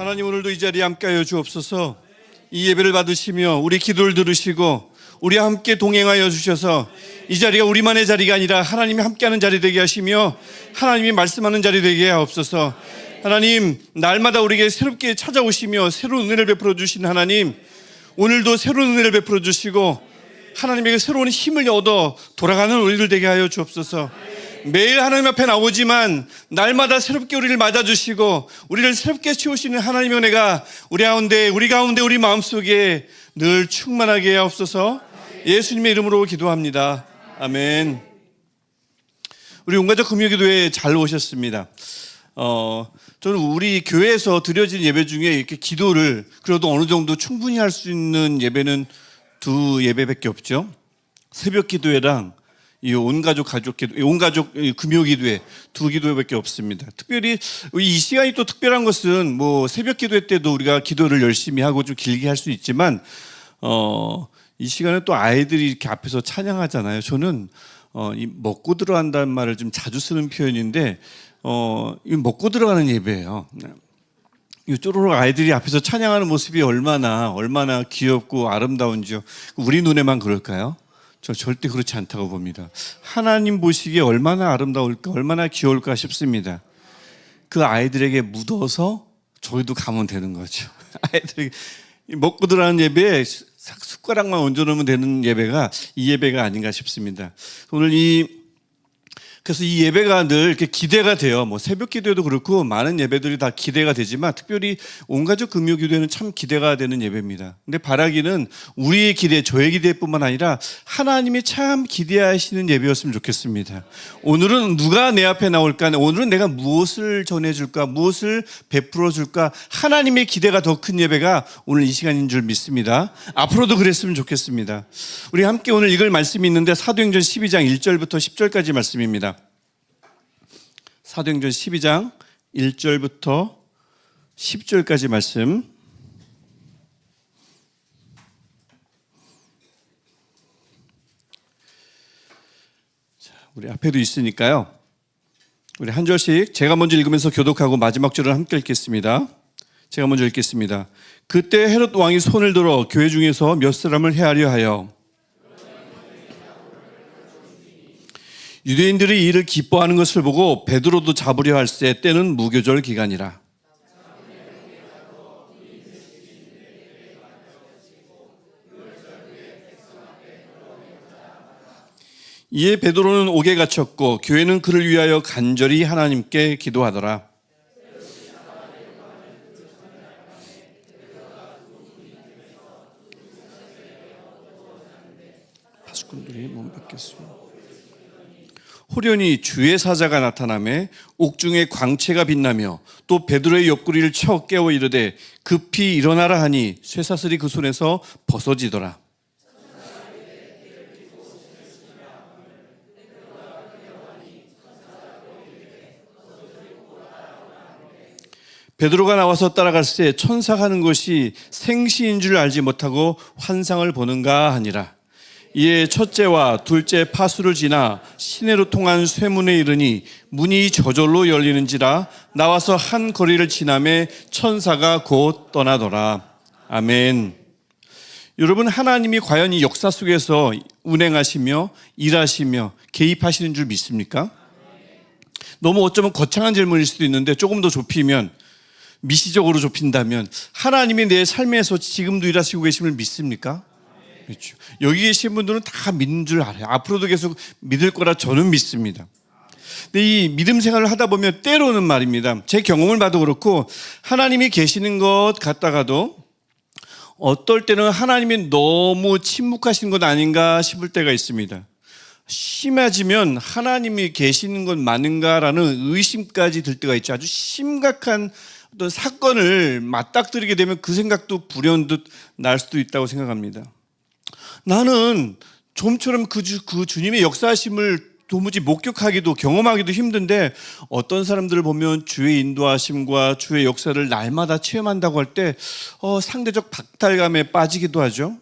하나님, 오늘도 이 자리에 함께하여 주옵소서. 이 예배를 받으시며 우리 기도를 들으시고 우리와 함께 동행하여 주셔서 이 자리가 우리만의 자리가 아니라 하나님이 함께하는 자리 되게 하시며 하나님이 말씀하는 자리 되게 하옵소서. 하나님, 날마다 우리에게 새롭게 찾아오시며 새로운 은혜를 베풀어 주신 하나님, 오늘도 새로운 은혜를 베풀어 주시고 하나님에게 새로운 힘을 얻어 돌아가는 우리들 되게 하여 주옵소서. 매일 하나님 앞에 나오지만 날마다 새롭게 우리를 맞아주시고 우리를 새롭게 채우시는 하나님의 은혜가 우리 가운데 우리 마음속에 늘 충만하게 하옵소서. 예수님의 이름으로 기도합니다. 아멘. 우리 온가족 금요기도에 잘 오셨습니다. 저는 우리 교회에서 드려진 예배 중에 이렇게 기도를 그래도 어느 정도 충분히 할 수 있는 예배는 두 예배밖에 없죠. 새벽 기도회랑 이 온가족 금요기도회 두 기도회밖에 없습니다. 특별히 이 시간이 또 특별한 것은 뭐 새벽 기도회 때도 우리가 기도를 열심히 하고 좀 길게 할 수 있지만 이 시간에 또 아이들이 이렇게 앞에서 찬양하잖아요. 저는 이 먹고 들어간다는 말을 좀 자주 쓰는 표현인데 이 먹고 들어가는 예배예요. 이 쪼로록 아이들이 앞에서 찬양하는 모습이 얼마나 귀엽고 아름다운지요. 우리 눈에만 그럴까요? 저 절대 그렇지 않다고 봅니다. 하나님 보시기에 얼마나 아름다울까, 얼마나 귀여울까 싶습니다. 그 아이들에게 묻어서 저희도 가면 되는 거죠. 아이들에게 먹고 들어가는 예배에 숟가락만 얹어놓으면 되는 예배가 이 예배가 아닌가 싶습니다. 오늘 그래서 이 예배가 늘 이렇게 기대가 돼요. 뭐 새벽 기도에도 그렇고 많은 예배들이 다 기대가 되지만 특별히 온가족 금요 기도에는 참 기대가 되는 예배입니다. 근데 바라기는 우리의 기대, 저의 기대뿐만 아니라 하나님이 참 기대하시는 예배였으면 좋겠습니다. 오늘은 누가 내 앞에 나올까? 오늘은 내가 무엇을 전해줄까? 무엇을 베풀어 줄까? 하나님의 기대가 더 큰 예배가 오늘 이 시간인 줄 믿습니다. 앞으로도 그랬으면 좋겠습니다. 우리 함께 오늘 읽을 말씀이 있는데 사도행전 12장 1절부터 10절까지 말씀입니다. 사도행전 12장 1절부터 10절까지 말씀. 자, 우리 앞에도 있으니까요. 우리 한 절씩 제가 먼저 읽으면서 교독하고 마지막 절을 함께 읽겠습니다. 제가 먼저 읽겠습니다. 그때 헤롯 왕이 손을 들어 교회 중에서 몇 사람을 해하려 하여 유대인들이 이를 기뻐하는 것을 보고 베드로도 잡으려 할새 때는 무교절 기간이라. 이에 베드로는 옥에 갇혔고 교회는 그를 위하여 간절히 하나님께 기도하더라. 파수꾼들이 몸밖겠습니다. 호련히 주의 사자가 나타나매 옥중에 광채가 빛나며 또 베드로의 옆구리를 쳐 깨워 이르되 급히 일어나라 하니 쇠사슬이 그 손에서 벗어지더라. 베드로가 나와서 따라갈새 천사가 하는 것이 생시인 줄 알지 못하고 환상을 보는가 하니라. 이에 첫째와 둘째 파수를 지나 시내로 통한 쇠문에 이르니 문이 저절로 열리는지라 나와서 한 거리를 지나매 천사가 곧 떠나더라. 아멘. 여러분, 하나님이 과연 이 역사 속에서 운행하시며 일하시며 개입하시는 줄 믿습니까? 너무 어쩌면 거창한 질문일 수도 있는데 조금 더 좁히면, 미시적으로 좁힌다면 하나님이 내 삶에서 지금도 일하시고 계심을 믿습니까? 그렇죠. 여기 계신 분들은 다 믿는 줄 알아요. 앞으로도 계속 믿을 거라 저는 믿습니다. 근데 이 믿음 생활을 하다 보면 때로는 말입니다. 제 경험을 봐도 그렇고 하나님이 계시는 것 같다가도 어떨 때는 하나님이 너무 침묵하시는 것 아닌가 싶을 때가 있습니다. 심해지면 하나님이 계시는 건 맞는가라는 의심까지 들 때가 있죠. 아주 심각한 어떤 사건을 맞닥뜨리게 되면 그 생각도 불현듯 날 수도 있다고 생각합니다. 나는 좀처럼 그 주님의 역사하심을 도무지 목격하기도 경험하기도 힘든데 어떤 사람들을 보면 주의 인도하심과 주의 역사를 날마다 체험한다고 할 때 상대적 박탈감에 빠지기도 하죠.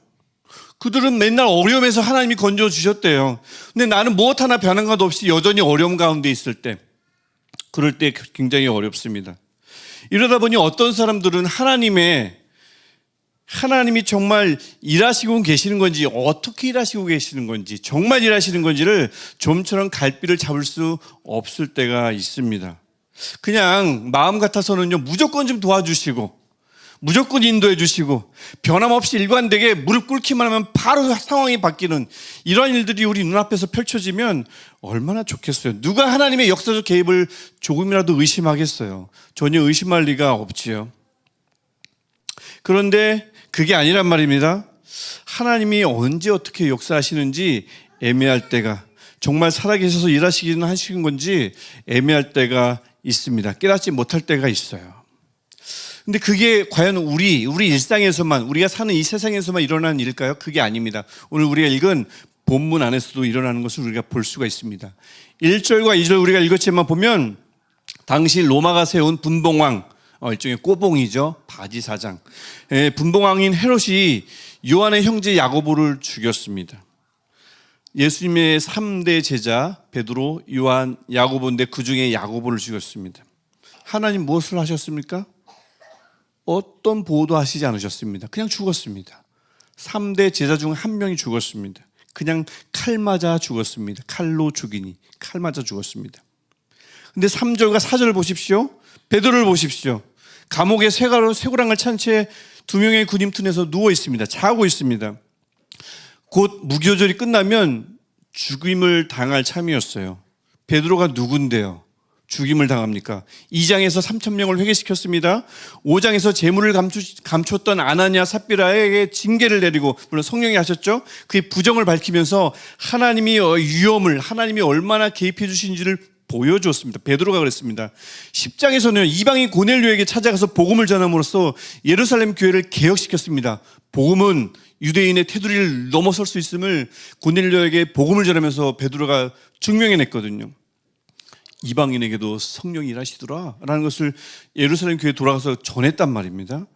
그들은 맨날 어려움에서 하나님이 건져주셨대요. 근데 나는 무엇 하나 변한 것 없이 여전히 어려움 가운데 있을 때, 그럴 때 굉장히 어렵습니다. 이러다 보니 어떤 사람들은 하나님이 정말 일하시고 계시는 건지, 어떻게 일하시고 계시는 건지, 정말 일하시는 건지를 좀처럼 갈피를 잡을 수 없을 때가 있습니다. 그냥 마음 같아서는요, 무조건 좀 도와주시고, 무조건 인도해 주시고, 변함없이 일관되게 무릎 꿇기만 하면 바로 상황이 바뀌는 이런 일들이 우리 눈앞에서 펼쳐지면 얼마나 좋겠어요. 누가 하나님의 역사적 개입을 조금이라도 의심하겠어요? 전혀 의심할 리가 없지요. 그런데 그게 아니란 말입니다. 하나님이 언제 어떻게 역사하시는지 애매할 때가, 정말 살아계셔서 일하시기는 하시는 건지 애매할 때가 있습니다. 깨닫지 못할 때가 있어요. 근데 그게 과연 우리 일상에서만, 우리가 사는 이 세상에서만 일어나는 일일까요? 그게 아닙니다. 오늘 우리가 읽은 본문 안에서도 일어나는 것을 우리가 볼 수가 있습니다. 1절과 2절 우리가 읽었지만 보면, 당시 로마가 세운 분봉왕, 일종의 꼬봉이죠. 바지사장. 분봉왕인 헤롯이 요한의 형제 야고보를 죽였습니다. 예수님의 3대 제자 베드로, 요한, 야고보인데 그 중에 야고보를 죽였습니다. 하나님 무엇을 하셨습니까? 어떤 보호도 하시지 않으셨습니다. 그냥 죽었습니다. 3대 제자 중 한 명이 죽었습니다. 그냥 칼 맞아 죽었습니다. 칼로 죽이니 칼 맞아 죽었습니다. 근데 3절과 4절을 보십시오. 베드로를 보십시오. 감옥에 쇠고랑을 찬 채 2명의 군인 틈에서 누워 있습니다. 자고 있습니다. 곧 무교절이 끝나면 죽임을 당할 참이었어요. 베드로가 누군데요? 죽임을 당합니까? 2장에서 3,000명을 회개시켰습니다. 5장에서 재물을 감췄던 아나니아 삽비라에게 징계를 내리고, 물론 성령이 하셨죠. 그의 부정을 밝히면서 하나님이 얼마나 개입해 주신지를 보여주었습니다. 베드로가 그랬습니다. 10장에서는 이방인 고넬료에게 찾아가서 복음을 전함으로써 예루살렘 교회를 개혁시켰습니다. 복음은 유대인의 테두리를 넘어설 수 있음을 고넬료에게 복음을 전하면서 베드로가 증명해냈거든요. 이방인에게도 성령이 일하시더라 라는 것을 예루살렘 교회에 돌아가서 전했단 말입니다.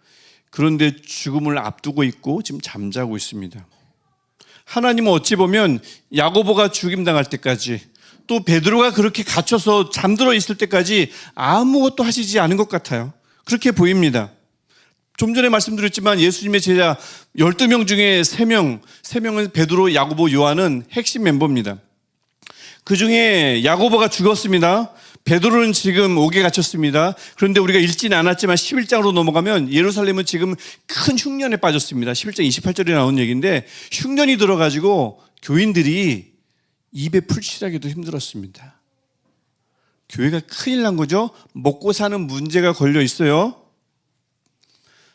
그런데 죽음을 앞두고 있고 지금 잠자고 있습니다. 하나님은 어찌 보면 야고보가 죽임당할 때까지, 또 베드로가 그렇게 갇혀서 잠들어 있을 때까지 아무것도 하시지 않은 것 같아요. 그렇게 보입니다. 좀 전에 말씀드렸지만 예수님의 제자 12명 중에 3명은 베드로, 야고보, 요한은 핵심 멤버입니다. 그 중에 야고보가 죽었습니다. 베드로는 지금 옥에 갇혔습니다. 그런데 우리가 읽지는 않았지만 11장으로 넘어가면 예루살렘은 지금 큰 흉년에 빠졌습니다. 11장 28절에 나온 얘기인데, 흉년이 들어가지고 교인들이 입에 풀칠하기도 힘들었습니다. 교회가 큰일 난 거죠. 먹고 사는 문제가 걸려 있어요.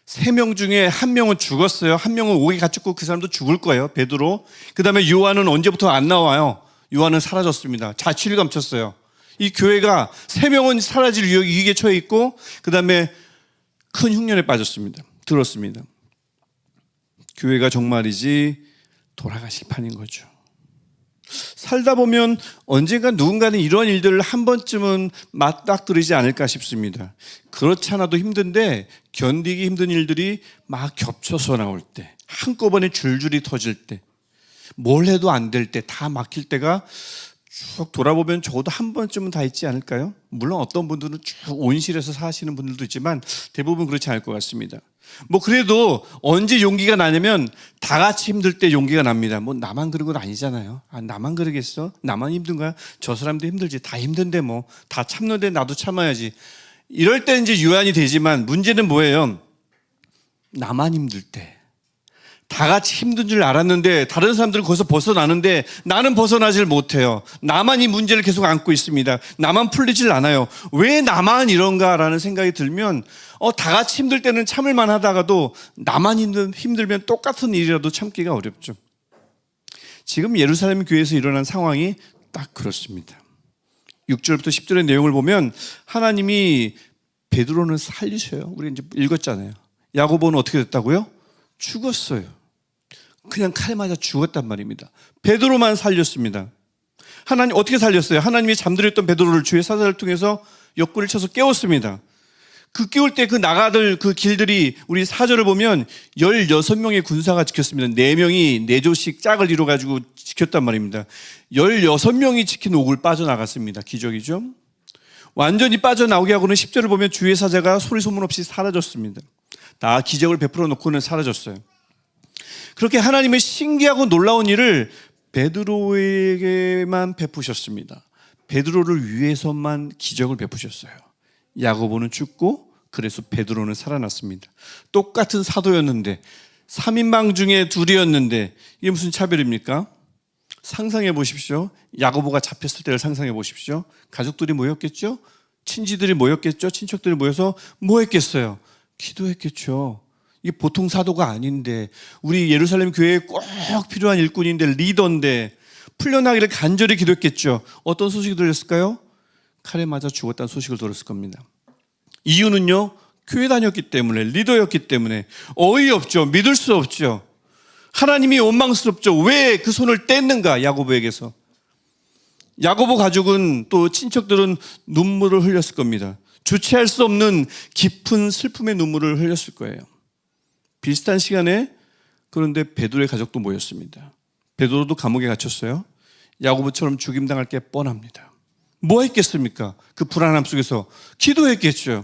3명 중에 1명은 죽었어요. 1명은 옥에 갇혔고 그 사람도 죽을 거예요. 베드로. 그 다음에 요한은 언제부터 안 나와요. 요한은 사라졌습니다. 자취를 감췄어요. 이 교회가 3명은 사라질 위기에 처해 있고, 그 다음에 큰 흉년에 들었습니다. 교회가 정말이지 돌아가실 판인 거죠. 살다 보면 언젠가 누군가는 이런 일들을 한 번쯤은 맞닥뜨리지 않을까 싶습니다. 그렇지 않아도 힘든데, 견디기 힘든 일들이 막 겹쳐서 나올 때, 한꺼번에 줄줄이 터질 때, 뭘 해도 안 될 때, 다 막힐 때가 쭉 돌아보면 적어도 한 번쯤은 다 있지 않을까요? 물론 어떤 분들은 쭉 온실에서 사시는 분들도 있지만 대부분 그렇지 않을 것 같습니다. 그래도 언제 용기가 나냐면 다 같이 힘들 때 용기가 납니다. 나만 그런 건 아니잖아요. 나만 그러겠어? 나만 힘든가? 저 사람도 힘들지. 다 힘든데 다 참는데 나도 참아야지. 이럴 때 이제 유한이 되지만, 문제는 뭐예요? 나만 힘들 때. 다 같이 힘든 줄 알았는데 다른 사람들은 거기서 벗어나는데 나는 벗어나질 못해요. 나만 이 문제를 계속 안고 있습니다. 나만 풀리질 않아요. 왜 나만 이런가라는 생각이 들면, 다 같이 힘들 때는 참을만 하다가도 나만 힘들면 똑같은 일이라도 참기가 어렵죠. 지금 예루살렘 교회에서 일어난 상황이 딱 그렇습니다. 6절부터 10절의 내용을 보면 하나님이 베드로는 살리셔요. 우리 이제 읽었잖아요. 야고보는 어떻게 됐다고요? 죽었어요. 그냥 칼 맞아 죽었단 말입니다. 베드로만 살렸습니다. 하나님 어떻게 살렸어요? 하나님이 잠들었던 베드로를 주의 사자를 통해서 옆구리를 쳐서 깨웠습니다. 그 깨울 때 그 나가들 그 길들이, 우리 4절을 보면 16명의 군사가 지켰습니다. 4명이 4조씩 짝을 이뤄가지고 지켰단 말입니다. 16명이 지킨 옥을 빠져나갔습니다. 기적이죠. 완전히 빠져나오게 하고는 10절을 보면 주의 사자가 소리 소문 없이 사라졌습니다. 다 기적을 베풀어 놓고는 사라졌어요. 그렇게 하나님의 신기하고 놀라운 일을 베드로에게만 베푸셨습니다. 베드로를 위해서만 기적을 베푸셨어요. 야고보는 죽고 그래서 베드로는 살아났습니다. 똑같은 사도였는데 3인방 중에 둘이었는데 이게 무슨 차별입니까? 상상해 보십시오. 야고보가 잡혔을 때를 상상해 보십시오. 가족들이 모였겠죠? 친지들이 모였겠죠? 친척들이 모여서 뭐 했겠어요? 기도했겠죠. 이게 보통 사도가 아닌데, 우리 예루살렘 교회에 꼭 필요한 일꾼인데, 리더인데 풀려나기를 간절히 기도했겠죠. 어떤 소식이 들렸을까요? 칼에 맞아 죽었다는 소식을 들었을 겁니다. 이유는요, 교회 다녔기 때문에, 리더였기 때문에. 어이없죠. 믿을 수 없죠. 하나님이 원망스럽죠. 왜 그 손을 뗐는가, 야고보에게서. 야고보 가족은, 또 친척들은 눈물을 흘렸을 겁니다. 주체할 수 없는 깊은 슬픔의 눈물을 흘렸을 거예요. 비슷한 시간에 그런데 베드로의 가족도 모였습니다. 베드로도 감옥에 갇혔어요. 야고보처럼 죽임당할 게 뻔합니다. 뭐 했겠습니까? 그 불안함 속에서 기도했겠죠.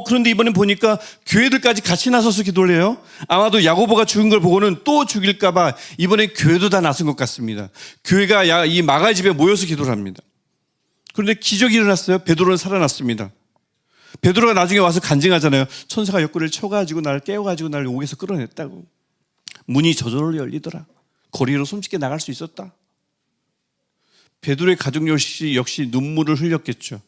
그런데 이번엔 보니까 교회들까지 같이 나서서 기도를 해요. 아마도 야고보가 죽은 걸 보고는 또 죽일까 봐 이번에 교회도 다 나선 것 같습니다. 교회가 이 마가의 집에 모여서 기도를 합니다. 그런데 기적이 일어났어요. 베드로는 살아났습니다. 베드로가 나중에 와서 간증하잖아요. 천사가 옆구리를 쳐가지고 나를 깨워가지고 나를 옥에서 끌어냈다고. 문이 저절로 열리더라. 거리로 손쉽게 나갈 수 있었다. 베드로의 가족 역시 눈물을 흘렸겠죠.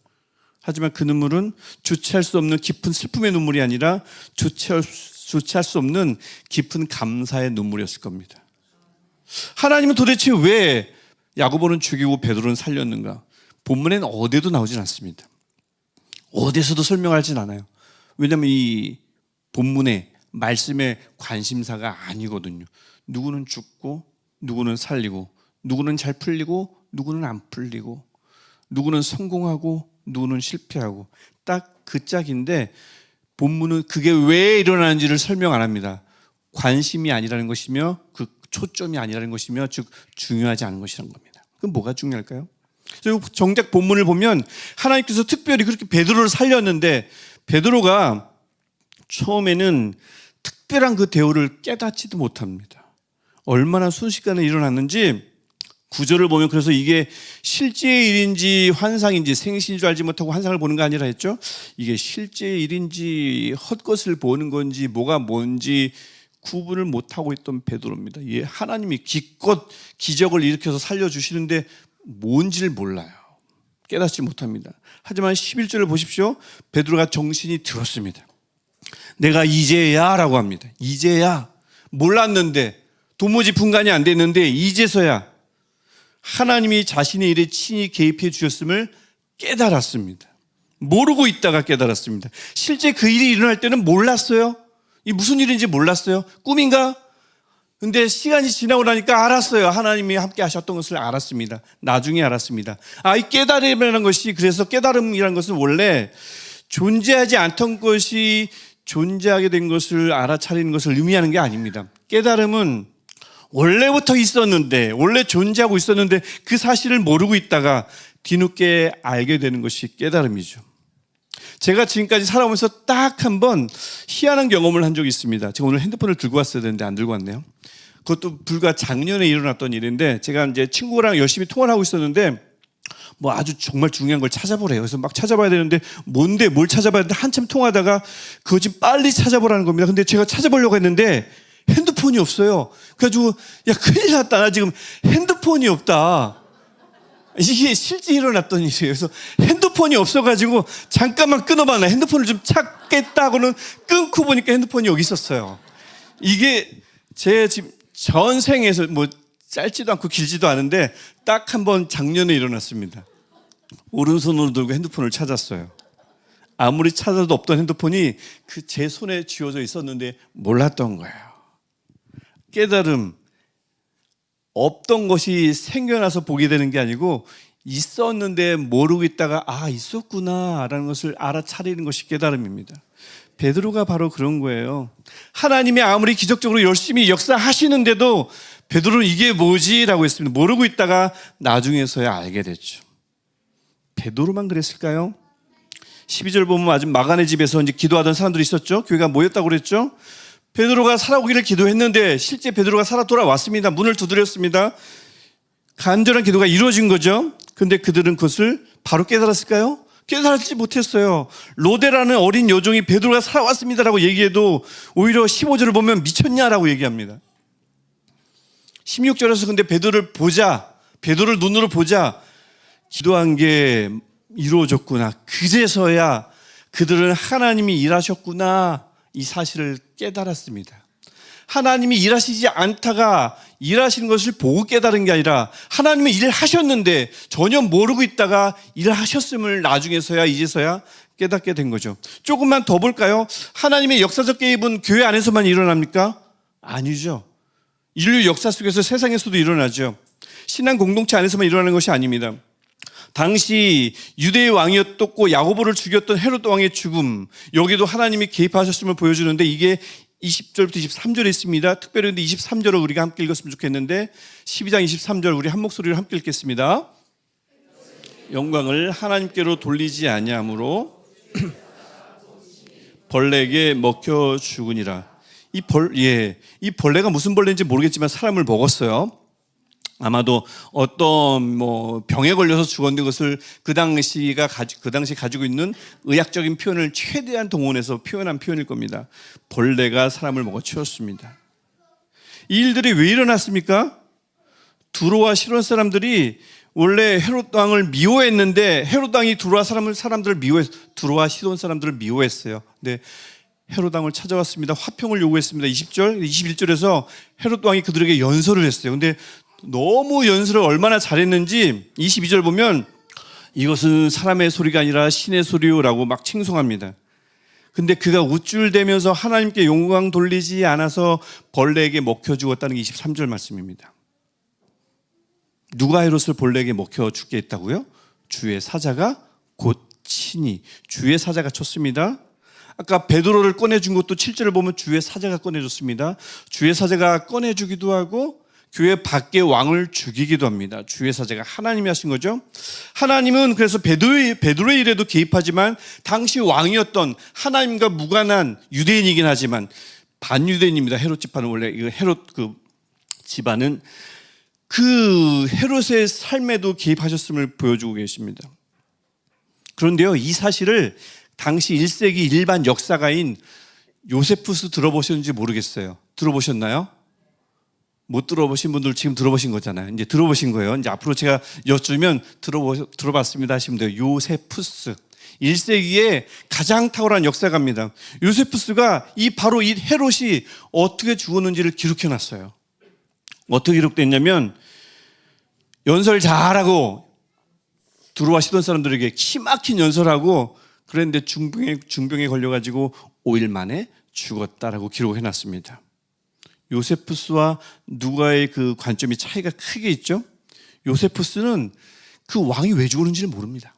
하지만 그 눈물은 주체할 수 없는 깊은 슬픔의 눈물이 아니라 주체할 수 없는 깊은 감사의 눈물이었을 겁니다. 하나님은 도대체 왜 야고보는 죽이고 베드로는 살렸는가? 본문엔 어디에도 나오진 않습니다. 어디에서도 설명하진 않아요. 왜냐하면 이 본문의 말씀의 관심사가 아니거든요. 누구는 죽고 누구는 살리고, 누구는 잘 풀리고 누구는 안 풀리고, 누구는 성공하고 누구는 실패하고, 딱 그 짝인데 본문은 그게 왜 일어나는지를 설명 안 합니다. 관심이 아니라는 것이며 그 초점이 아니라는 것이며, 즉 중요하지 않은 것이라는 겁니다. 그럼 뭐가 중요할까요? 정작 본문을 보면 하나님께서 특별히 그렇게 베드로를 살렸는데, 베드로가 처음에는 특별한 그 대우를 깨닫지도 못합니다. 얼마나 순식간에 일어났는지 9절을 보면, 그래서 이게 실제의 일인지 환상인지, 생신인 줄 알지 못하고 환상을 보는 거 아니라 했죠. 이게 실제의 일인지 헛것을 보는 건지 뭐가 뭔지 구분을 못하고 있던 베드로입니다. 하나님이 기껏 기적을 일으켜서 살려주시는데 뭔지를 몰라요. 깨닫지 못합니다. 하지만 11절을 보십시오. 베드로가 정신이 들었습니다. 내가 이제야 라고 합니다. 이제야. 몰랐는데, 도무지 분간이 안 됐는데 이제서야 하나님이 자신의 일에 친히 개입해 주셨음을 깨달았습니다. 모르고 있다가 깨달았습니다. 실제 그 일이 일어날 때는 몰랐어요. 이 무슨 일인지 몰랐어요. 꿈인가? 근데 시간이 지나고 나니까 알았어요. 하나님이 함께 하셨던 것을 알았습니다. 나중에 알았습니다. 이 깨달음이라는 것이, 그래서 깨달음이라는 것은 원래 존재하지 않던 것이 존재하게 된 것을 알아차리는 것을 의미하는 게 아닙니다. 깨달음은 원래부터 있었는데, 원래 존재하고 있었는데 그 사실을 모르고 있다가 뒤늦게 알게 되는 것이 깨달음이죠. 제가 지금까지 살아오면서 딱 한 번 희한한 경험을 한 적이 있습니다. 제가 오늘 핸드폰을 들고 왔어야 되는데 안 들고 왔네요. 그것도 불과 작년에 일어났던 일인데, 제가 이제 친구랑 열심히 통화를 하고 있었는데 뭐 아주 정말 중요한 걸 찾아보래요. 그래서 막 찾아봐야 되는데 뭔데 뭘 찾아봐야 되는데 한참 통화하다가 그거 좀 빨리 찾아보라는 겁니다. 근데 제가 찾아보려고 했는데 핸드폰이 없어요. 그래가지고 야, 큰일 났다. 나 지금 핸드폰이 없다. 이게 실제 일어났던 일이에요. 그래서 핸드폰이 없어가지고 잠깐만 끊어봐. 나 핸드폰을 좀 찾겠다 하고는 끊고 보니까 핸드폰이 여기 있었어요. 이게 제 지금 전생에서 뭐 짧지도 않고 길지도 않은데 딱 한 번 작년에 일어났습니다. 오른손으로 들고 핸드폰을 찾았어요. 아무리 찾아도 없던 핸드폰이 그 제 손에 쥐어져 있었는데 몰랐던 거예요. 깨달음, 없던 것이 생겨나서 보게 되는 게 아니고 있었는데 모르고 있다가 있었구나 라는 것을 알아차리는 것이 깨달음입니다. 베드로가 바로 그런 거예요. 하나님이 아무리 기적적으로 열심히 역사하시는데도 베드로는 이게 뭐지? 라고 했습니다. 모르고 있다가 나중에서야 알게 됐죠. 베드로만 그랬을까요? 12절 보면 아주 마간의 집에서 이제 기도하던 사람들이 있었죠. 교회가 모였다고 그랬죠. 베드로가 살아오기를 기도했는데 실제 베드로가 살아 돌아왔습니다. 문을 두드렸습니다. 간절한 기도가 이루어진 거죠. 근데 그들은 그것을 바로 깨달았을까요? 깨달지 못했어요. 로데라는 어린 여종이 베드로가 살아왔습니다라고 얘기해도 오히려 15절을 보면 미쳤냐라고 얘기합니다. 16절에서 근데 베드로를 눈으로 보자 기도한 게 이루어졌구나. 그제서야 그들은 하나님이 일하셨구나 이 사실을 깨달았습니다. 하나님이 일하시지 않다가 일하시는 것을 보고 깨달은 게 아니라 하나님이 일을 하셨는데 전혀 모르고 있다가 일을 하셨음을 나중에서야 이제서야 깨닫게 된 거죠. 조금만 더 볼까요? 하나님의 역사적 개입은 교회 안에서만 일어납니까? 아니죠. 인류 역사 속에서 세상에서도 일어나죠. 신앙 공동체 안에서만 일어나는 것이 아닙니다. 당시 유대의 왕이었고 야고보를 죽였던 헤롯 왕의 죽음, 여기도 하나님이 개입하셨음을 보여주는데 이게 20절부터 23절에 있습니다. 특별히 23절을 우리가 함께 읽었으면 좋겠는데 12장 23절 우리 한 목소리로 함께 읽겠습니다. 영광을 하나님께로 돌리지 아니하므로 벌레에게 먹혀 죽으니라. 이 벌레가 무슨 벌레인지 모르겠지만 사람을 먹었어요. 아마도 어떤 병에 걸려서 죽었는데 그것을 그 당시 가지고 있는 의학적인 표현을 최대한 동원해서 표현한 표현일 겁니다. 벌레가 사람을 먹어 치웠습니다. 이 일들이 왜 일어났습니까? 두로와 시돈 사람들이 원래 헤롯 왕을 미워했는데 헤롯 왕이 두로와 두로와 시돈 사람들을 미워했어요. 근데 헤롯 왕을 찾아왔습니다. 화평을 요구했습니다. 20절, 21절에서 헤롯 왕이 그들에게 연설을 했어요. 근데 너무 연설을 얼마나 잘했는지 22절 보면 이것은 사람의 소리가 아니라 신의 소리요라고 막 칭송합니다. 근데 그가 우쭐대면서 하나님께 영광 돌리지 않아서 벌레에게 먹혀 죽었다는 게 23절 말씀입니다. 누가 헤롯을 벌레에게 먹혀 죽게 했다고요? 주의 사자가 곧 친히 주의 사자가 쳤습니다. 아까 베드로를 꺼내준 것도 7절을 보면 주의 사자가 꺼내줬습니다. 주의 사자가 꺼내주기도 하고 교회 밖에 왕을 죽이기도 합니다. 주의 사자가 하나님이 하신 거죠. 하나님은 그래서 베드로의 일에도 개입하지만 당시 왕이었던 하나님과 무관한 유대인이긴 하지만 반유대인입니다. 헤롯 집안은 원래 헤롯 집안은 그 헤롯의 삶에도 개입하셨음을 보여주고 계십니다. 그런데요, 이 사실을 당시 1세기 일반 역사가인 요세푸스 들어보셨는지 모르겠어요. 들어보셨나요? 못 들어보신 분들 지금 들어보신 거잖아요. 이제 들어보신 거예요. 이제 앞으로 제가 여쭈면 들어봤습니다 하시면 돼요. 요세푸스. 1세기에 가장 탁월한 역사가입니다. 요세푸스가 바로 이 헤롯이 어떻게 죽었는지를 기록해 놨어요. 어떻게 기록됐냐면 연설 잘하고 두로와 시돈 사람들에게 키막힌 연설하고 그랬는데 중병에 걸려가지고 5일 만에 죽었다라고 기록해 놨습니다. 요세푸스와 누가의 그 관점이 차이가 크게 있죠. 요세푸스는 그 왕이 왜 죽었는지를 모릅니다.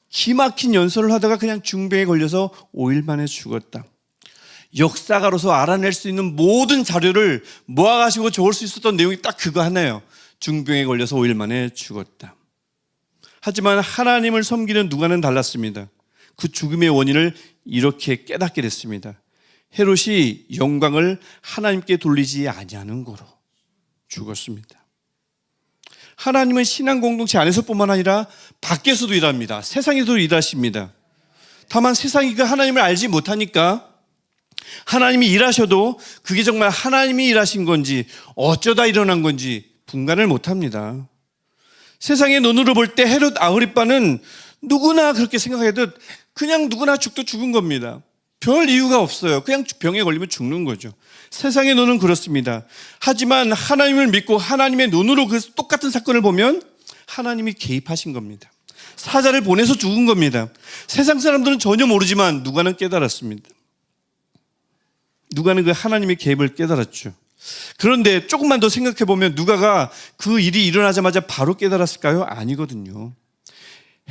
기막힌 연설을 하다가 그냥 중병에 걸려서 5일 만에 죽었다. 역사가로서 알아낼 수 있는 모든 자료를 모아가지고 적을 수 있었던 내용이 딱 그거 하나예요. 중병에 걸려서 5일 만에 죽었다. 하지만 하나님을 섬기는 누가는 달랐습니다. 그 죽음의 원인을 이렇게 깨닫게 됐습니다. 헤롯이 영광을 하나님께 돌리지 아니하는 거로 죽었습니다. 하나님은 신앙 공동체 안에서뿐만 아니라 밖에서도 일합니다. 세상에서도 일하십니다. 다만 세상이 그 하나님을 알지 못하니까 하나님이 일하셔도 그게 정말 하나님이 일하신 건지 어쩌다 일어난 건지 분간을 못합니다. 세상의 눈으로 볼 때 헤롯 아그리빠는 누구나 그렇게 생각하듯 그냥 누구나 죽은 겁니다. 별 이유가 없어요. 그냥 병에 걸리면 죽는 거죠. 세상의 눈은 그렇습니다. 하지만 하나님을 믿고 하나님의 눈으로 그 똑같은 사건을 보면 하나님이 개입하신 겁니다. 사자를 보내서 죽은 겁니다. 세상 사람들은 전혀 모르지만 누가는 깨달았습니다. 누가는 그 하나님의 개입을 깨달았죠. 그런데 조금만 더 생각해 보면 누가가 그 일이 일어나자마자 바로 깨달았을까요? 아니거든요.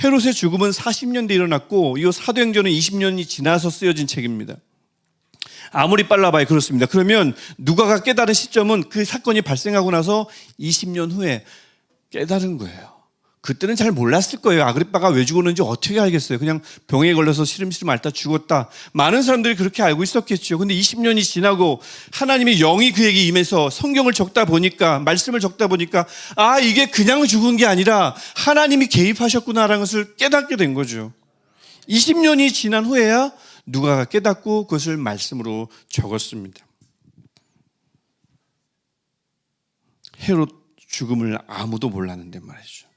헤롯의 죽음은 40년 뒤에 일어났고 이 사도행전은 20년이 지나서 쓰여진 책입니다. 아무리 빨라봐야 그렇습니다. 그러면 누가가 깨달은 시점은 그 사건이 발생하고 나서 20년 후에 깨달은 거예요. 그때는 잘 몰랐을 거예요. 아그리빠가 왜 죽었는지 어떻게 알겠어요. 그냥 병에 걸려서 시름시름 앓다 죽었다. 많은 사람들이 그렇게 알고 있었겠죠. 근데 20년이 지나고 하나님의 영이 그에게 임해서 성경을 적다 보니까, 말씀을 적다 보니까, 아, 이게 그냥 죽은 게 아니라 하나님이 개입하셨구나라는 것을 깨닫게 된 거죠. 20년이 지난 후에야 누가가 깨닫고 그것을 말씀으로 적었습니다. 헤롯 죽음을 아무도 몰랐는데 말이죠.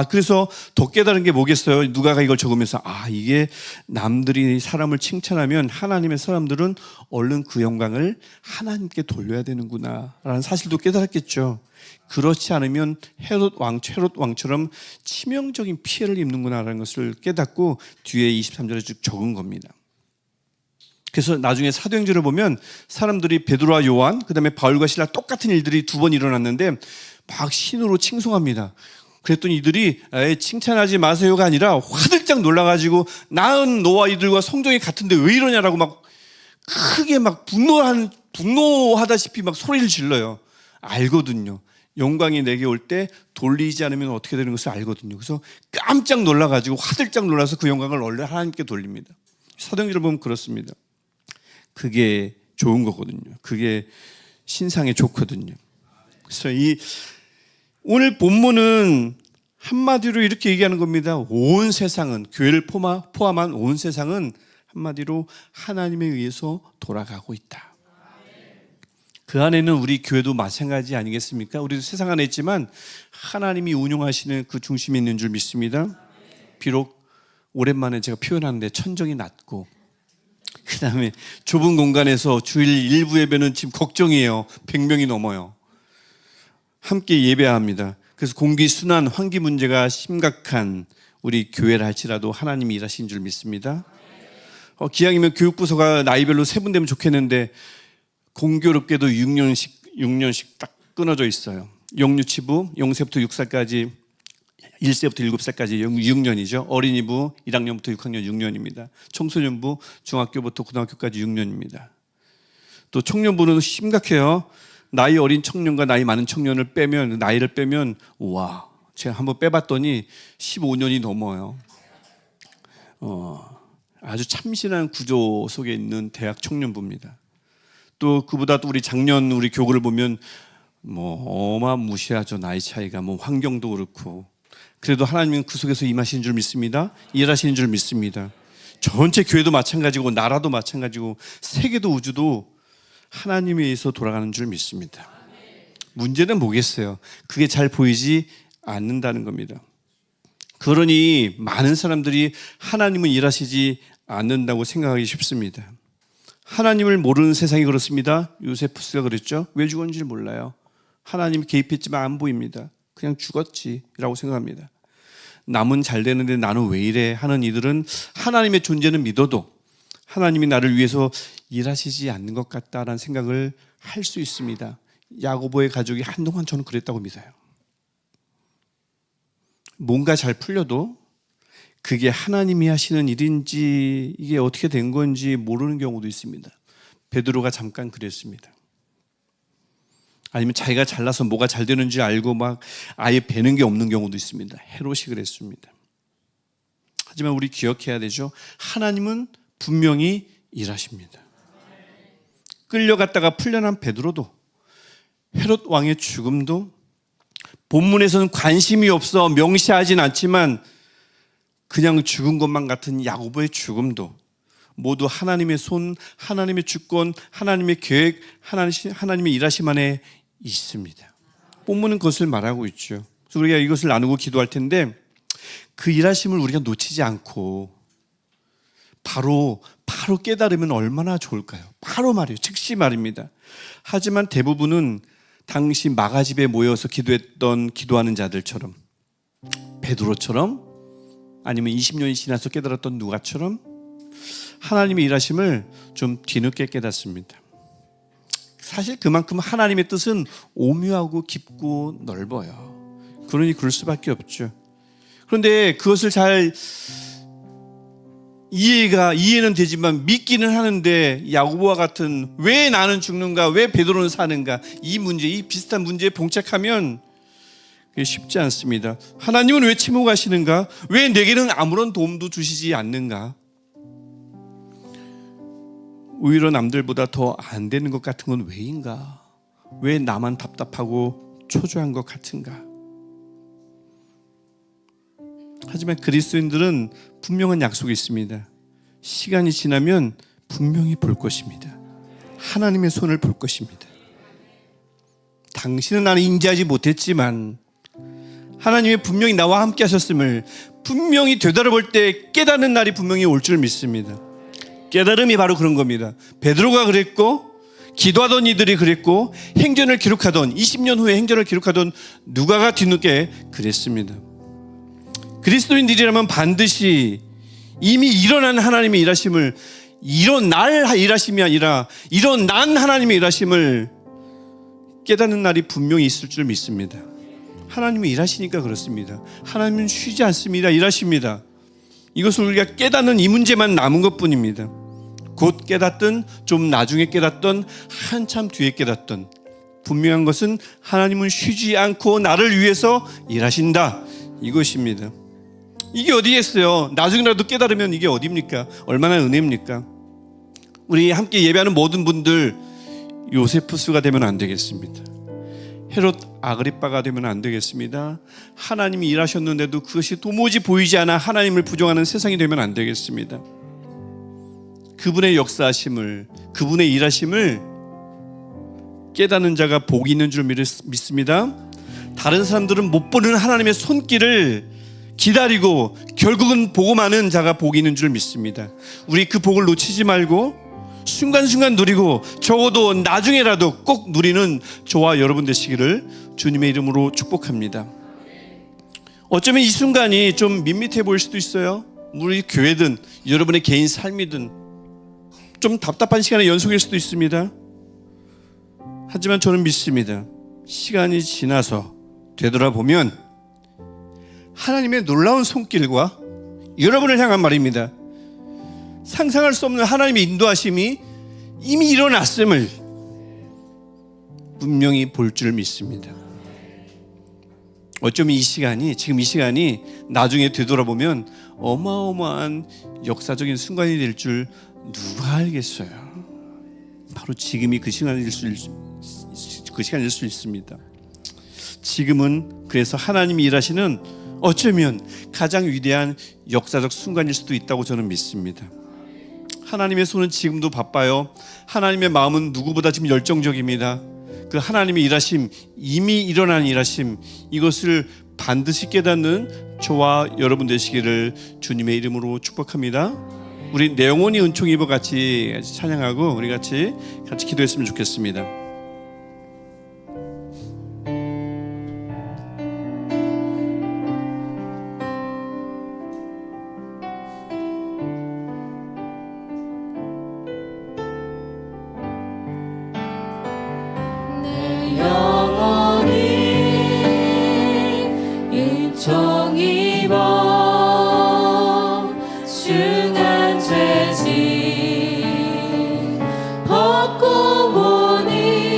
그래서 더 깨달은 게 뭐겠어요? 누가가 이걸 적으면서 이게 남들이 사람을 칭찬하면 하나님의 사람들은 얼른 그 영광을 하나님께 돌려야 되는구나 라는 사실도 깨달았겠죠. 그렇지 않으면 헤롯 왕처럼 치명적인 피해를 입는구나 라는 것을 깨닫고 뒤에 23절에 쭉 적은 겁니다. 그래서 나중에 사도행전을 보면 사람들이 베드로와 요한, 그 다음에 바울과 실라 똑같은 일들이 두 번 일어났는데 막 신으로 칭송합니다. 그랬더니 이들이 칭찬하지 마세요가 아니라 화들짝 놀라가지고 나은 너와 이들과 성정이 같은데 왜 이러냐라고 막 크게 막 분노하다시피 막 소리를 질러요. 알거든요. 영광이 내게 올 때 돌리지 않으면 어떻게 되는 것을 알거든요. 그래서 깜짝 놀라가지고 화들짝 놀라서 그 영광을 얼른 하나님께 돌립니다. 사도행전을 보면 그렇습니다. 그게 좋은 거거든요. 그게 신상에 좋거든요. 그래서 오늘 본문은 한마디로 이렇게 얘기하는 겁니다. 온 세상은, 교회를 포함한 온 세상은 한마디로 하나님에 의해서 돌아가고 있다. 그 안에는 우리 교회도 마찬가지 아니겠습니까? 우리도 세상 안에 있지만 하나님이 운영하시는 그 중심에 있는 줄 믿습니다. 비록 오랜만에 제가 표현하는데 천정이 낮고, 그 다음에 좁은 공간에서 주일 일부 예배는 지금 걱정이에요. 100명이 넘어요. 함께 예배해야 합니다. 그래서 공기순환, 환기 문제가 심각한 우리 교회를 할지라도 하나님이 일하신 줄 믿습니다. 기왕이면 교육부서가 나이별로 세분되면 좋겠는데 공교롭게도 6년씩 딱 끊어져 있어요. 영유치부 0세부터 6살까지, 1세부터 7살까지 6년이죠. 어린이부 1학년부터 6학년 6년입니다. 청소년부 중학교부터 고등학교까지 6년입니다. 또 청년부는 심각해요. 나이 어린 청년과 나이 많은 청년을 빼면, 나이를 빼면, 우와, 제가 한번 빼봤더니 15년이 넘어요. 아주 참신한 구조 속에 있는 대학 청년부입니다. 또 그보다 또 우리 작년 우리 교구를 보면 어마무시하죠. 나이 차이가 환경도 그렇고. 그래도 하나님은 그 속에서 임하시는 줄 믿습니다. 일하시는 줄 믿습니다. 전체 교회도 마찬가지고 나라도 마찬가지고 세계도 우주도 하나님에 의해서 돌아가는 줄 믿습니다. 문제는 뭐겠어요? 그게 잘 보이지 않는다는 겁니다. 그러니 많은 사람들이 하나님은 일하시지 않는다고 생각하기 쉽습니다. 하나님을 모르는 세상이 그렇습니다. 요세푸스가 그랬죠. 왜 죽었는지 몰라요. 하나님이 개입했지만 안 보입니다. 그냥 죽었지라고 생각합니다. 남은 잘 되는데 나는 왜 이래 하는 이들은 하나님의 존재는 믿어도 하나님이 나를 위해서 일하시지 않는 것 같다라는 생각을 할 수 있습니다. 야고보의 가족이 한동안 저는 그랬다고 믿어요. 뭔가 잘 풀려도 그게 하나님이 하시는 일인지 이게 어떻게 된 건지 모르는 경우도 있습니다. 베드로가 잠깐 그랬습니다. 아니면 자기가 잘나서 뭐가 잘 되는지 알고 막 아예 배는 게 없는 경우도 있습니다. 헤롯이 그랬습니다. 하지만 우리 기억해야 되죠. 하나님은 분명히 일하십니다. 끌려갔다가 풀려난 베드로도, 헤롯 왕의 죽음도, 본문에서는 관심이 없어 명시하진 않지만 그냥 죽은 것만 같은 야고보의 죽음도 모두 하나님의 손, 하나님의 주권, 하나님의 계획, 하나님의 일하심 안에 있습니다. 본문은 그것을 말하고 있죠. 그래서 우리가 이것을 나누고 기도할 텐데 그 일하심을 우리가 놓치지 않고 바로 깨달으면 얼마나 좋을까요? 바로 말이에요. 즉시 말입니다. 하지만 대부분은 당시 마가집에 모여서 기도하는 자들처럼, 베드로처럼, 아니면 20년이 지나서 깨달았던 누가처럼 하나님의 일하심을 좀 뒤늦게 깨닫습니다. 사실 그만큼 하나님의 뜻은 오묘하고 깊고 넓어요. 그러니 그럴 수밖에 없죠. 그런데 그것을 잘 이해는 되지만 믿기는 하는데 야고보와 같은 왜 나는 죽는가, 왜 베드로는 사는가, 이 비슷한 문제에 봉착하면 그게 쉽지 않습니다. 하나님은 왜 침묵하시는가? 왜 내게는 아무런 도움도 주시지 않는가? 오히려 남들보다 더 안 되는 것 같은 건 왜인가? 왜 나만 답답하고 초조한 것 같은가? 하지만 그리스도인들은 분명한 약속이 있습니다. 시간이 지나면 분명히 볼 것입니다. 하나님의 손을 볼 것입니다. 당신은 나는 인지하지 못했지만 하나님이 분명히 나와 함께 하셨음을 분명히 되돌아볼 때 깨닫는 날이 분명히 올 줄 믿습니다. 깨달음이 바로 그런 겁니다. 베드로가 그랬고, 기도하던 이들이 그랬고, 행전을 기록하던 20년 후에 행전을 기록하던 누가가 뒤늦게 그랬습니다. 그리스도인들이라면 반드시 이미 일어난 하나님의 일하심을, 일어날 일하심이 아니라 일어난 하나님의 일하심을 깨닫는 날이 분명히 있을 줄 믿습니다. 하나님이 일하시니까 그렇습니다. 하나님은 쉬지 않습니다. 일하십니다. 이것을 우리가 깨닫는 이 문제만 남은 것뿐입니다. 곧 깨닫든 좀 나중에 깨닫든 한참 뒤에 깨닫든 분명한 것은 하나님은 쉬지 않고 나를 위해서 일하신다, 이것입니다. 이게 어디겠어요? 나중에라도 깨달으면 이게 어디입니까? 얼마나 은혜입니까? 우리 함께 예배하는 모든 분들 요세푸스가 되면 안 되겠습니다. 헤롯 아그리빠가 되면 안 되겠습니다. 하나님이 일하셨는데도 그것이 도무지 보이지 않아 하나님을 부정하는 세상이 되면 안 되겠습니다. 그분의 역사하심을, 그분의 일하심을 깨닫는 자가 복이 있는 줄 믿습니다. 다른 사람들은 못 보는 하나님의 손길을 기다리고 결국은 보고 마는 자가 복이 있는 줄 믿습니다. 우리 그 복을 놓치지 말고 순간순간 누리고 적어도 나중에라도 꼭 누리는 저와 여러분 되시기를 주님의 이름으로 축복합니다. 어쩌면 이 순간이 좀 밋밋해 보일 수도 있어요. 우리 교회든 여러분의 개인 삶이든 좀 답답한 시간의 연속일 수도 있습니다. 하지만 저는 믿습니다. 시간이 지나서 되돌아보면 하나님의 놀라운 손길과 여러분을 향한 말입니다. 상상할 수 없는 하나님의 인도하심이 이미 일어났음을 분명히 볼 줄 믿습니다. 어쩌면 이 시간이, 지금 이 시간이 나중에 되돌아보면 어마어마한 역사적인 순간이 될 줄 누가 알겠어요. 바로 지금이 그 시간일 수 있습니다. 지금은 그래서 하나님이 일하시는 어쩌면 가장 위대한 역사적 순간일 수도 있다고 저는 믿습니다. 하나님의 손은 지금도 바빠요. 하나님의 마음은 누구보다 지금 열정적입니다. 그 하나님의 일하심, 이미 일어난 일하심, 이것을 반드시 깨닫는 저와 여러분 되시기를 주님의 이름으로 축복합니다. 우리 내 영혼이 은총 입어 같이 찬양하고 우리 같이 기도했으면 좋겠습니다. 벗고 보니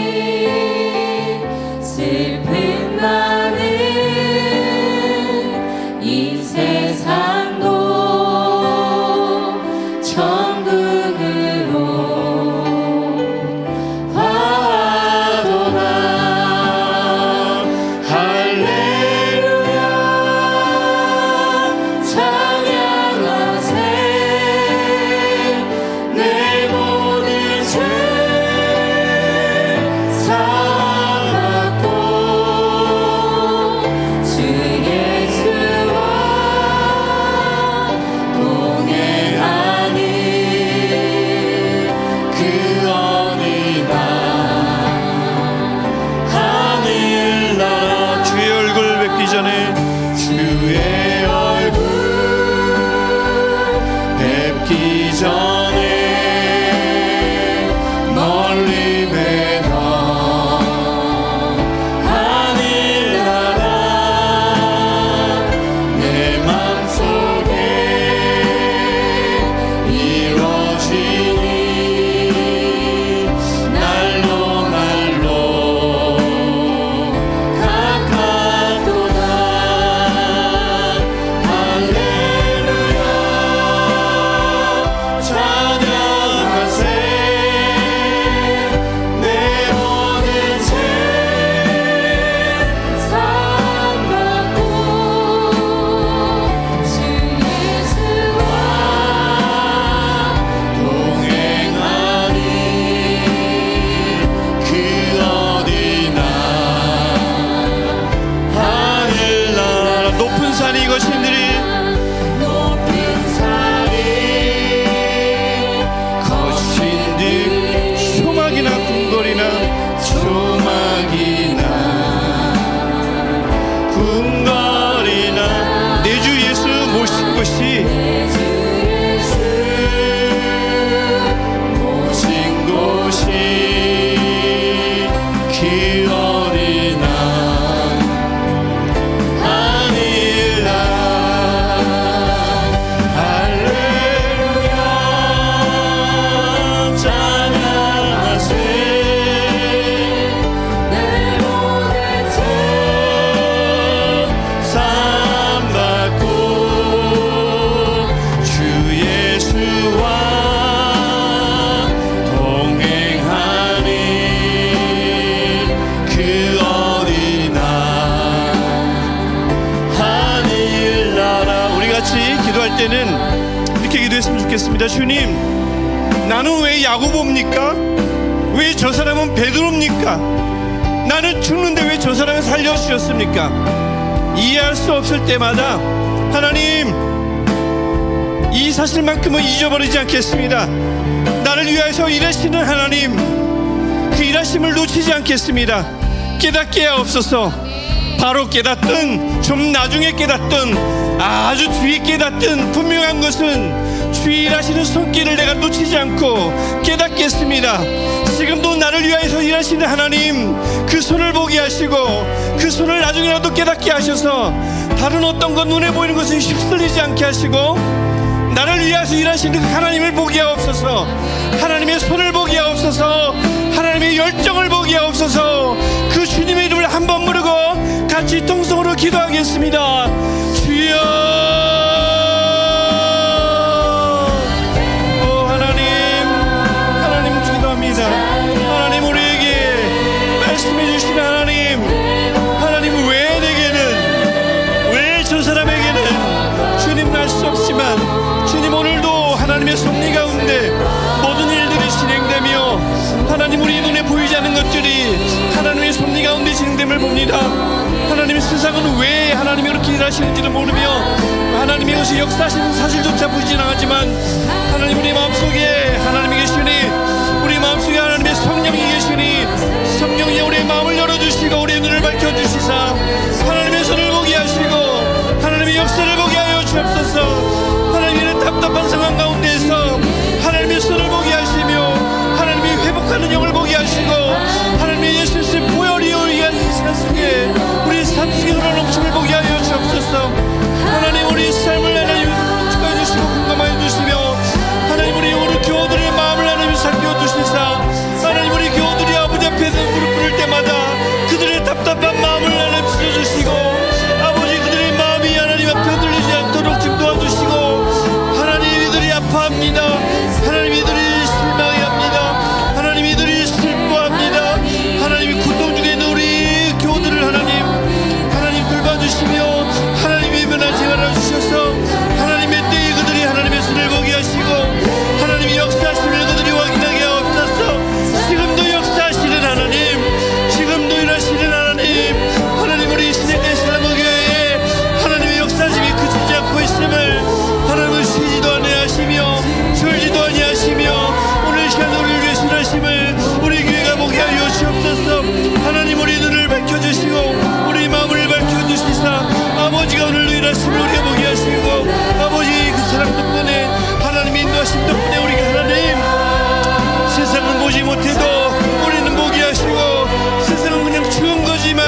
때는 이렇게 기도했으면 좋겠습니다. 주님, 나는 왜 야고보입니까? 왜 저 사람은 베드로입니까? 나는 죽는데 왜 저 사람을 살려주셨습니까? 이해할 수 없을 때마다 하나님, 이 사실만큼은 잊어버리지 않겠습니다. 나를 위하여서 일하시는 하나님, 그 일하심을 놓치지 않겠습니다. 깨닫게 하옵소서. 바로 깨닫든 좀 나중에 깨닫든 아주 뒤에 깨닫든 분명한 것은 주의 일하시는 손길을 내가 놓치지 않고 깨닫겠습니다. 지금도 나를 위하여서 일하시는 하나님, 그 손을 보게 하시고 그 손을 나중에라도 깨닫게 하셔서 다른 어떤 것, 눈에 보이는 것은 휩쓸리지 않게 하시고 나를 위하여서 일하시는 그 하나님을 보게 하옵소서. 하나님의 손을 보게 하옵소서. 하나님의 열정을 보게 하옵소서. 그 주님의 이름을 한번 부르고 같이 통성으로 기도하겠습니다. 주여, 오 하나님 기도합니다. 하나님, 우리에게 말씀해 주신 하나님, 왜 내게는, 왜 저 사람에게는 주님 알 수 없지만 주님, 오늘도 하나님의 섭리 가운데 모든 일들이 진행되며 하나님, 우리 눈에 보이지 않는 것들이 하나님의 섭리 가운데 진행됨을 봅니다. 하나님, 세상은 왜 하나님이 그렇게 일하시는지를 모르며 하나님이 이것이 역사하시는 사실조차 보이지 않았지만 하나님, 우리 마음속에 하나님이 계시니, 우리 마음속에 하나님의 성령이 계시니 성령이 우리의 마음을 열어주시고 우리의 눈을 밝혀주시사 하나님의 손을 보게 하시고 하나님의 역사를 보게 하여 주옵소서. 하나님의 답답한 상황 가운데에서 하나님의 손을 보게 하시며 하나님이 회복하는 영을 보게 하시고 하나님의 예수님 보혈이요 위한 이 세상 속에 우리의 삶 속에 그런 넘침을 보게 하여 주옵소서. 하나님, 우리 삶을 하나님 축하해 주시고 공감하여 주시며 하나님, 우리 오늘 교우들의 마음을 하나님 살펴주시사 하나님, 우리 교우들이 아버지 앞에서 무릎 꿇을 때마다 그들의 답답한 마음을 하나님 찢어주시고 아버지, 그들의 마음이 하나님 앞에 흔들리지 않도록 좀 도와주시고 하나님, 이들이 아파합니다. 하나님, 이들이 실망해합니다. 하나님, 이들이 슬퍼합니다. 하나님, 고통 중에 있는 우리 교우들을 하나님 돌봐주시며 하나님이 변하지 말아주셔서 하나님의 때에 그들이 하나님의 손을 보게 하시고 하나님이 역사하시면 그들이 확인하게 하옵소서. 지금도 역사하시는 하나님, 지금도 일하시는 하나님, 우리 신약의 사랑교회에 하나님의 역사심이 그치지 않고 있음을 하나님은 쉬지도 아니하시며 졸지도 아니하시며 오늘 시간 우리를 위해서 일하심을 우리 교회가 보게 하여 주옵소서. 하나님, 우리 눈을 밝혀주시고 우리 마음을 밝혀주시사 아버지가 오늘도 일하심을 우리가 보게 하시고 아버지, 그 사랑 덕분에 하나님의 인도하심 덕분에 우리가 하나님, 세상은 보지 못해도 우리는 보게 하시고 세상은 그냥 죽은 거지만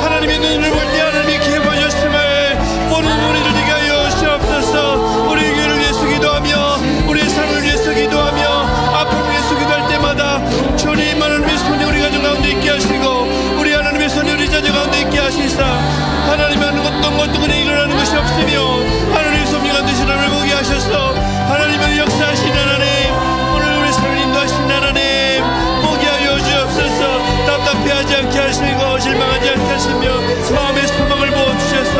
하나님의 눈을 볼 때 하나님이 개보셨음을 보는 우리를 되게 하여 주옵소서. 우리 교회를 위해서 기도하며 우리의 삶을 위해서 기도하며 아픔을 위해서 기도할 때마다 주님, 하나님의 손이 우리 가정 가운데 있게 하시고 우리 하나님의 손이 우리 자녀 가운데 있게 하시사 하나님, 하는 어떤 것도 그냥 일어나는 것이 없으며 하나님의 섭리 가운데 사람을 보게 하셔서 하나님의 역사하신 하나님, 오늘 우리 삶을 인도하신 하나님 보게 하여 주옵소서. 답답해하지 않게 하시고 실망하지 않게 하시며 마음의 소망을 부어주셔서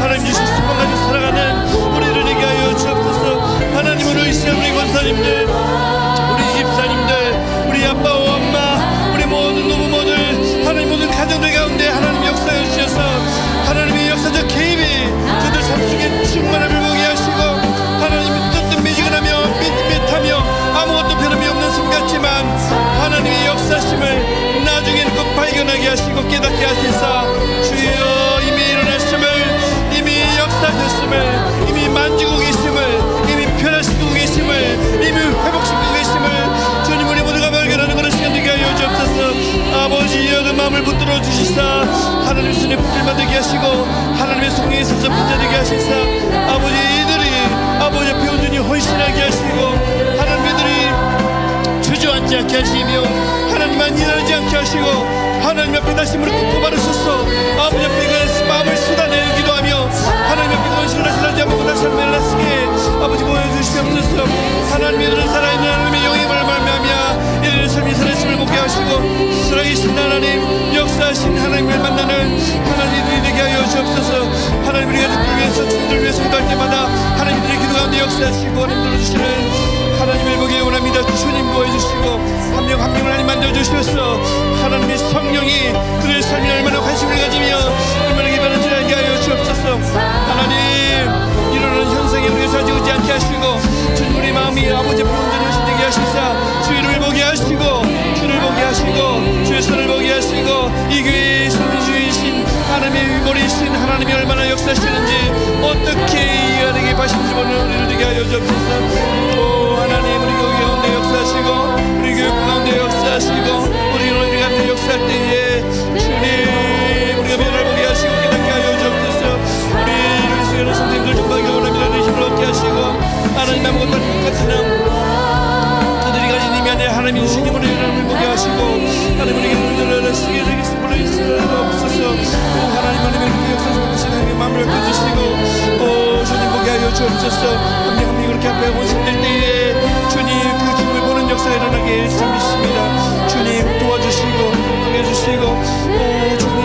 하나님 주신 소망 가지고 살아가는 우리를 되게 하여 주옵소서. 하나님, 오늘 이 시간 우리 권사님들, 우리 집사님들, 우리 아빠와 엄마, 우리 모든 노부모들, 하나님 모든 가정들 가운데 하나님 역사해 주셔서 하나님의 역사적 개입이 저들 삶 속에 충만함을 보게 하시고 하나님이 떴던 미지근하며 밋밋하며 아무것도 변함이 없는 삶 같지만 하나님의 역사심을 나중에는 꼭 발견하게 하시고 깨닫게 하시사 주여, 이미 일어났음을, 이미 역사하셨음을, 이미 만지고 계심을, 이미 변화시키고 계심을, 이미 회복시키고 계심을 주님, 우리 모두가 발견하는 그런 시간 되게 하여 주옵소서. 아버지, 그 마음을 붙들어 주시사 하나님 손에 붙들 만들게 하시고 하나님의 성령에 있어서 붙잡게 하시사 아버지, 이들이 아버지 앞에 온전히 헌신하게 하시고 하나님, 이들이 주저앉지 않게 하시며 하나님만 일하지 않게 하시고 하나님 앞에 다시 무릎 꿇고 바르소서. 아버지 앞에 그 마음을 쏟아내어 기도하며 하나님 앞에 건실을 하지 않고 다시 한번 일어나시게 아버지 보여주시옵소서. 하나님, 이들은 살아있는 하나님의 영임을 말미암아 이들의 삶이 살아있음을 보게 하시고 살아계신 하나님, 역사하신 하나님을 만나는 하나님들이 되게 하여 주옵소서. 하나님, 우리 가족들 위해서 친구들 위해서 기도할 때마다 하나님들의 기도가 역사하시고 하나님 들어주시는 하나님의 복이 원합니다. 주님 구해주시고 한 명 한 명을 하나님 만들어주셔서 하나님의 성령이 그들의 삶에 얼마나 관심을 가지며 얼마나 기반한지 알게 하여 주옵소서. 하나님 일어나는 현상에 우리가 사지우지 않게 하시고 주님 우리 마음이 아버지의 온전히 되게 하시사 주 이름을 보게 하시고 주를 보게 하시고 주의 손을 보게 하시고 이 교회의 손주이신 하나님의 위머리이신 하나님이 얼마나 역사하시는지 어떻게 이해하게 하시는지 보는 우리를 되게 하여 주옵소서. 오 하나님 우리 교회 가운데 역사하시고 우리 교회 가운데 역사하시고 우리 너희 가운데 역사할 때에 주님 우리가 변화를 보게 하시고 깨닫게 하여 주옵소서. 우리 수련의 선생님들 중방에 원합니다. 내 힘을 얻게 하시고 하나님 아무것도 같으나 그들이 가진 힘이 아니라 하나님이 주신 힘으로 하나님을 보게 하시고 하나님 우리에게 눈을 쓰게 되겠음으로 있으옵소서. 하나님 하나님의 역사를 보시는 하나님의 마음을 열어주시고 주님 보게 하여 주옵소서. 한 명 한 명 그렇게 앞에 온심될 때에 주님 그 주님을 보는 역사가 일어나게 주 믿습니다. 주님 도와주시고 해주시고 주님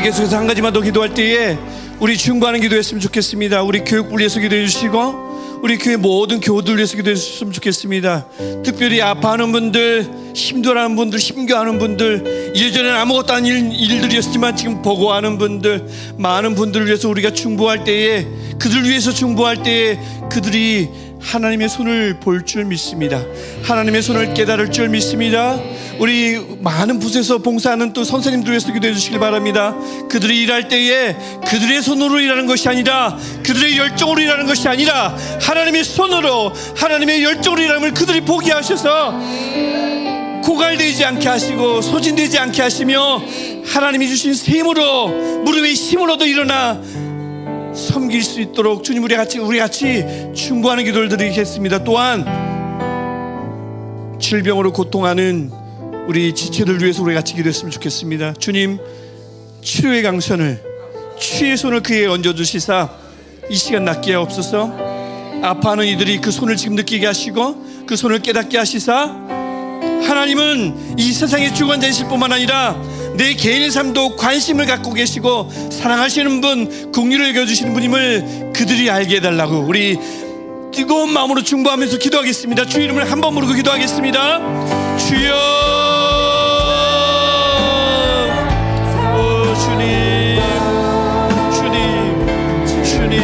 계속해서 한 가지만 더 기도할 때에 우리 중보하는 기도했으면 좋겠습니다. 우리 교육부를 위해서 기도해 주시고 우리 교회 모든 교우들 위해서 기도해 주셨으면 좋겠습니다. 특별히 아파하는 분들, 힘들어하는 분들, 힘겨워하는 분들, 예전에는 아무것도 아닌 일들이었지만 지금 보고하는 분들, 많은 분들을 위해서 우리가 중보할 때에 그들 위해서 중보할 때에 그들이 하나님의 손을 볼 줄 믿습니다. 하나님의 손을 깨달을 줄 믿습니다. 우리 많은 부서에서 봉사하는 또 선생님들 위해서 기도해 주시길 바랍니다. 그들이 일할 때에 그들의 손으로 일하는 것이 아니라 그들의 열정으로 일하는 것이 아니라 하나님의 손으로 하나님의 열정으로 일함을 그들이 보게 하셔서 고갈되지 않게 하시고 소진되지 않게 하시며 하나님이 주신 힘으로 무릎의 힘으로도 일어나 섬길 수 있도록 주님 우리 같이 중보하는 기도를 드리겠습니다. 또한 질병으로 고통하는 우리 지체들 위해서 우리 같이 기도했으면 좋겠습니다. 주님 치료의 강선을 치유의 손을 그에게 얹어주시사 이 시간 낫게 하옵소서. 아파하는 이들이 그 손을 지금 느끼게 하시고 그 손을 깨닫게 하시사 하나님은 이 세상의 주관자이실 뿐만 아니라 내 개인의 삶도 관심을 갖고 계시고 사랑하시는 분, 긍휼을 여겨주시는 분임을 그들이 알게 해달라고 우리 뜨거운 마음으로 중보하면서 기도하겠습니다. 주 이름을 한 번 부르고 기도하겠습니다. 주여, 주님, 주님, 주님,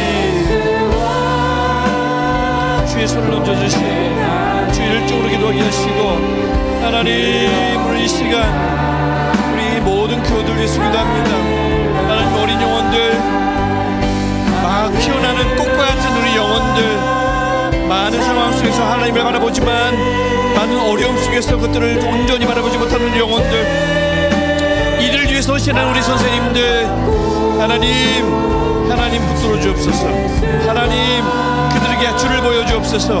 주의 손을 얹어주시고 주의 열정으로 기도하게 하시고 하나님 오늘 이 시간 우리 모든 교우들 위해서 기도합니다. 하나님 어린 영혼들, 막 피어나는 꽃과 같은 우리 영혼들, 많은 상황 속에서 하나님을 바라보지만 많은 어려움 속에서 그들을 온전히 바라보지 못하는 영혼들, 이들을 위해서 헌신하는 우리 선생님들, 하나님 붙들어 주옵소서. 하나님 그들에게 주를 보여주옵소서.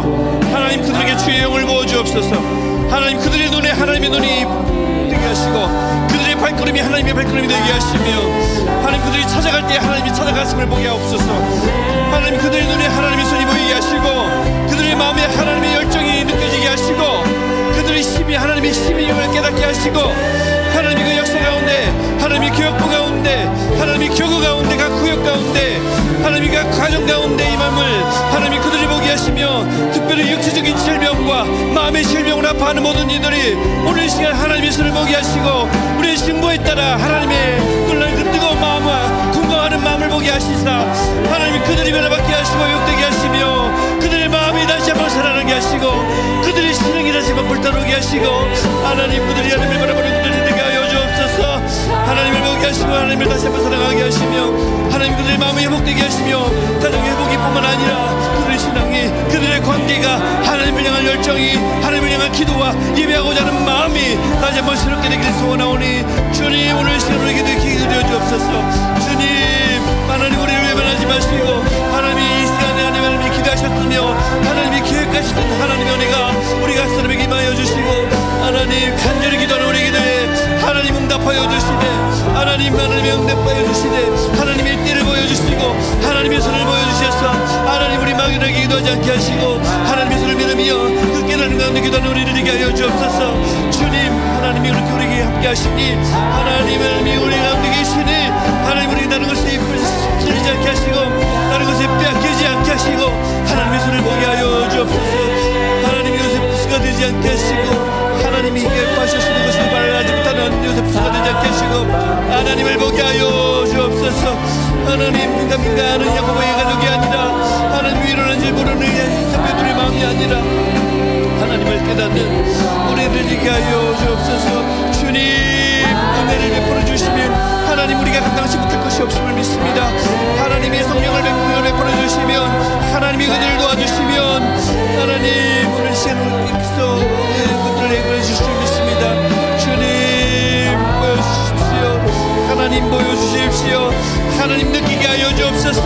하나님 그들에게 주의 영을 부어주옵소서. 하나님 그들의 눈에 하나님의 눈이 되게 하시고 그들의 발걸음이 하나님의 발걸음이 되게 하시며 하나님 그들이 찾아갈 때 하나님이 찾아갔음을 보게 하옵소서. 하나님 그들의 눈에 하나님의 손이 보이게 하시고 그들의 마음에 하나님의 열정이 느껴지게 하시고 그들의 힘이 하나님의 힘임을 깨닫게 하시고 하나님의 그 역사 가운데 하나님의 교육부 가운데 하나님의 교구 가운데 각 구역 가운데 하나님의 각 가정 가운데 이 마음을 하나님이 그들이 보게 하시며 특별히 육체적인 질병과 마음의 질병을 아파하는 모든 이들이 오늘 시간 하나님의 손을 보게 하시고 우리의 신부에 따라 하나님의 놀라운 그 뜨거운 마음과 궁금하는 마음을 보게 하시사 하나님이 그들이 변화받게 하시고 욕되게 하시며 그들의 마음이 다시 한번 살아나게 하시고 그들의 신앙이 다시 한번 불타오르게 하시고 하나님 그들이 하나님을 바라보는 그들이 되게 하여 주옵소서. 하나님을 보게 하시고 하나님을 다시 한번 살아가게 하시며 하나님 그들의 마음이 회복되게 하시며 가정의 회복이 뿐만 아니라 그들의 신앙이 그들의 관계가 하나님을 향한 열정이 하나님을 향한 기도와 예배하고자 하는 마음이 다시 한번 새롭게 되기를 소원하오니 주님 오늘 시간 우리에게 기도해 주옵소서. 주님 하나님 우리를 외면하지 마시고 하나님이 이 시간에 하나님이 기도하셨으며 하나님이 계획하셨던 하나님의 은혜가 우리 각 사람에게 임하여 주시고 하나님 간절히 기도하는 우리 기도에 하나님 응답하여 주시네. 하나님 하나님의 응답하여 주시되 하나님의 때를 보여주시고 하나님의 손을 보여주셔서 하나님 우리 마귀에게 기도하지 않게 하시고 하나님의 손을 믿으며 그 깨달은 가운데 기도하는 우리를 이게 하여 주옵소서. 주님 하나님이 그렇게 우리에게 함께 하시니 하나님이 우리 가운데 계시니 하나님 우리 다른 것에 휩쓸리지 않게 하시고 다른 것에 빼앗기지 않게 하시고 하나님의 손을 보게 하여 주옵소서. 하나님이 요셉부스가 되지 않게 하시고 하나님이 예뻐하셨으는 것을 말하지 못하는 요셉부스가 되지 않게 하시고 하나님을 보게 하여 주옵소서. 하나님 민감하는 야곱의 가족이 아니라 하나님 위로는 줄 모르는 선배들의 마음이 아니라 하나님을 깨닫는 우리를 되게 하여 주옵소서. 주님 은혜를 베풀어 주시면 하나님 우리가 감당하지 못할 것이 없음을 믿습니다. 하나님의 성령을 베풀어 주시면 하나님이 그들을 도와주시면 하나님 오늘 시간을 익서 그들을 해결해 주실 줄 믿습니다. 주님 보여주십시오. 하나님 보여주십시오. 하나님 느끼게 하여 주옵소서.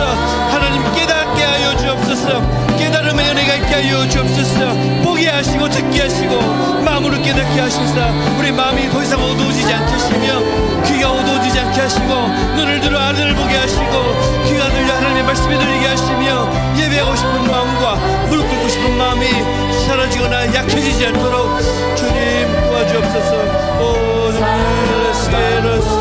하나님 깨닫게 하여 주옵소서. 깨달음의 은혜가 있게 하여 주옵소서. 보게 하시고 듣게 하시고 마음으로 깨닫게 하시사 우리 마음이 더 이상 어두워지지 않게 하시며 귀가 어두워지지 않게 하시고 눈을 들어 하늘을 보게 하시고 귀가 들려 하나님의 말씀에 들리게 하시며 예배하고 싶은 마음과 무릎 꿇고 싶은 마음이 사라지거나 약해지지 않도록 주님 도와주옵소서. 오 주님